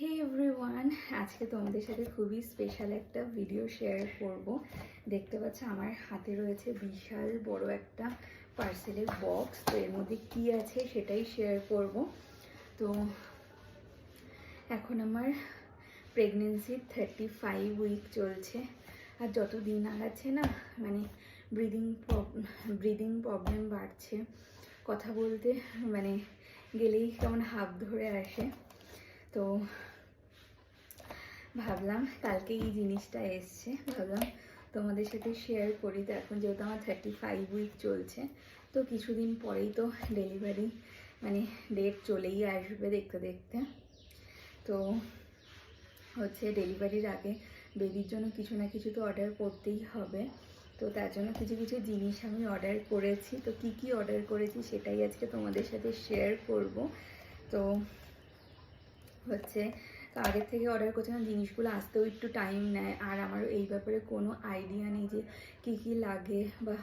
হে everyone, আজকে তোমাদের সাথে খুবই স্পেশাল একটা ভিডিও শেয়ার করব। দেখতে পাচ্ছ আমার হাতে রয়েছে বিশাল বড় একটা পার্সেলের বক্স। তো এর মধ্যে কী আছে সেটাই শেয়ার করব। তো এখন আমার প্রেগনেন্সি 35 উইক চলছে। আর যত দিন আগাচ্ছে না মানে ব্রিদিং প্রবলেম বাড়ছে। কথা বলতে মানে গেলেই কেমন হাঁপ ধরে আসে। তো ভাবলাম কালকে এই জিনিসটা এসছে, ভাবলাম তোমাদের সাথে শেয়ার করি। তো এখন যেহেতু আমার 35 উইক চলছে, তো কিছুদিন পরেই তো ডেলিভারি মানে ডেট চলেই আসবে দেখতে দেখতে। তো হচ্ছে ডেলিভারির আগে বেবির জন্য কিছু না কিছু তো অর্ডার করতেই হবে। তো তার জন্য কিছু কিছু জিনিস আমি অর্ডার করেছি। তো কি কি অর্ডার করেছি সেটাই আজকে তোমাদের সাথে শেয়ার করব। তো হচ্ছে আগের থেকে অর্ডার করছিলাম, জিনিসগুলো আসতেও একটু টাইম নেয়। আর আমারও এই ব্যাপারে কোনো আইডিয়া নেই যে কী কী লাগে বা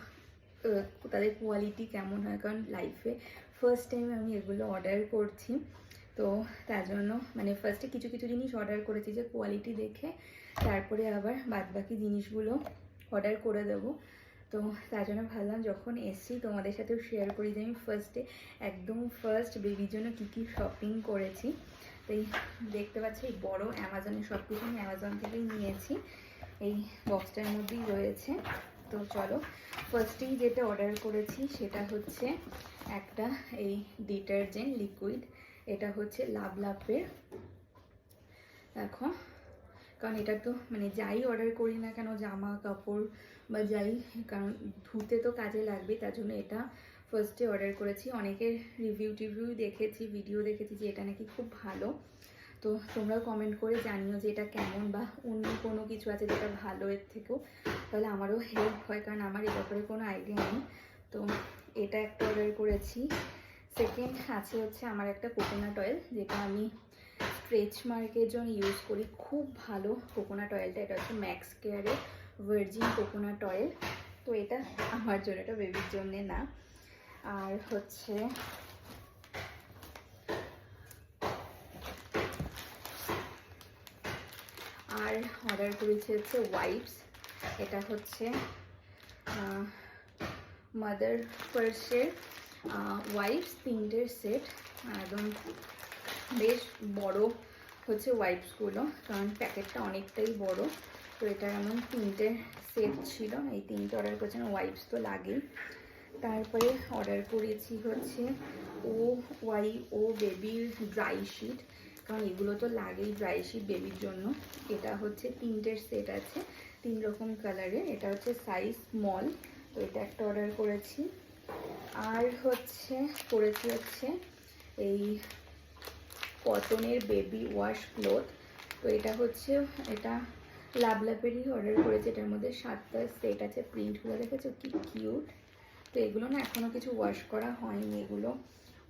তাদের কোয়ালিটি কেমন হয়, কারণ লাইফে ফার্স্ট টাইম আমি এগুলো অর্ডার করছি। তো তার জন্য মানে ফার্স্টে কিছু কিছু জিনিস অর্ডার করেছি যে কোয়ালিটি দেখে, তারপরে আবার বাদবাকি জিনিসগুলো অর্ডার করে দেবো। তো তার জন্য ভাবলাম যখন এসছি তোমাদের সাথেও শেয়ার করি যে আমি একদম ফার্স্ট বেবির জন্য কী কী শপিং করেছি। তো এই দেখতে পাচ্ছি এই বড়ো অ্যামাজনে সব কিছু আমি অ্যামাজন থেকেই নিয়েছি, এই বক্সটার মধ্যেই রয়েছে। তো চলো, ফার্স্টেই যেটা অর্ডার করেছি সেটা হচ্ছে একটা এই ডিটারজেন্ট লিকুইড। এটা হচ্ছে লাভলাভের। দেখো, কারণ এটা তো মানে যাই অর্ডার করি না কেন, জামা কাপড় বা যাই, কারণ ধুতে তো কাজে লাগবে, তার জন্য এটা ফার্স্টে অর্ডার করেছি। অনেকের রিভিউ দেখেছি, ভিডিও দেখেছি যে এটা নাকি খুব ভালো। তো তোমরাও কমেন্ট করে জানিও যে এটা কেমন, বা অন্য কোনো কিছু আছে যেটা ভালো এর থেকেও, তাহলে আমারও হেল্প হয়, কারণ আমার এ ব্যাপারে কোনো আইডিয়া নেই। তো এটা একটা অর্ডার করেছি। সেকেন্ড আছে হচ্ছে আমার একটা কোকোনাট অয়েল, যেটা আমি স্ট্রেচ মার্কের জন্য ইউজ করি। খুব ভালো কোকোনাট অয়েলটা। এটা হচ্ছে ম্যাক্স কেয়ারের ভার্জিন কোকোনাট অয়েল। তো এটা আমার জন্য, এটা বেবির জন্যে না। আর হচ্ছে আর অর্ডার করেছি হচ্ছে ওয়াইপস। এটা হচ্ছে মাদার ফার্স্টের ওয়াইপস 3টের সেট। একদম বেশ বড় হচ্ছে ওয়াইপসগুলো, কারণ প্যাকেটটা অনেকটাই বড়। তো এটা এমন 3টে সেট ছিল, এই 3টে অর্ডার করেছিলাম। ওয়াইপস তো লাগেই। তারপরে অর্ডার করেছি হচ্ছে ও বেবির ড্রাই শিট, কারণ এগুলো তো লাগেই ড্রাই শিট বেবির জন্য। এটা হচ্ছে 3টের সেট আছে, 3 রকম কালারের। এটা হচ্ছে সাইজ স্মল। তো এটা একটা অর্ডার করেছি। আর করেছি হচ্ছে এই কটনের বেবি ওয়াশ ক্লথ। তো এটা লাভলাভেরই অর্ডার করেছি। এটার মধ্যে 7টা সেট আছে। প্রিন্টগুলো দেখেছো কি কিউট। তো এগুলো না এখনও কিছু ওয়াশ করা হয়নি, এগুলো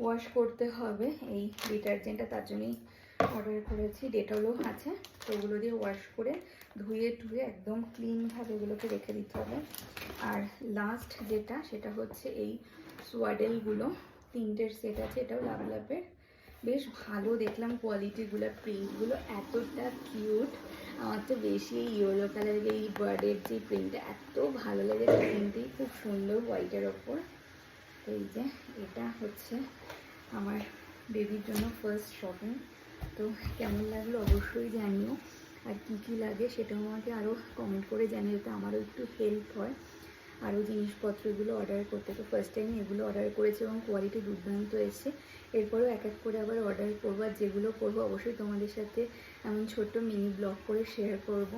ওয়াশ করতে হবে এই ডিটারজেন্টটা, তার জন্যই অর্ডার করেছি। ডেটলও আছে, তো এগুলো দিয়ে ওয়াশ করে ধুয়ে একদম ক্লিনভাবে এগুলোকে রেখে দিতে হবে। আর লাস্ট যেটা, সেটা হচ্ছে এই সোয়াডেলগুলো 3টের সেট আছে। এটাও লাভলাভের, বেশ ভালো দেখলাম কোয়ালিটিগুলো, প্রিন্টগুলো এতটা কিউট। আমার তো বেশি এই ইয়েলো কালারের এই বার্ডের যে প্রিন্টটা এত ভালো লেগেছে, প্রিন্টই খুব সুন্দর হোয়াইটের ওপর। তো এই যে এটা হচ্ছে আমার বেবির জন্য ফার্স্ট শপিং। তো কেমন লাগলো অবশ্যই জানিও, আর কি কি লাগে সেটাও আমাকে আরও কমেন্ট করে জানিয়ে, যাতে আমারও একটু হেল্প হয় আরও জিনিসপত্রগুলো অর্ডার করতে। তো ফার্স্ট টাইম এগুলো অর্ডার করেছি এবং কোয়ালিটি দুর্দান্ত এসছে। এরপরেও এক এক করে আবার অর্ডার করবো, আর যেগুলো করবো অবশ্যই তোমাদের সাথে এমন ছোট্ট মিনি ব্লগ করে শেয়ার করব।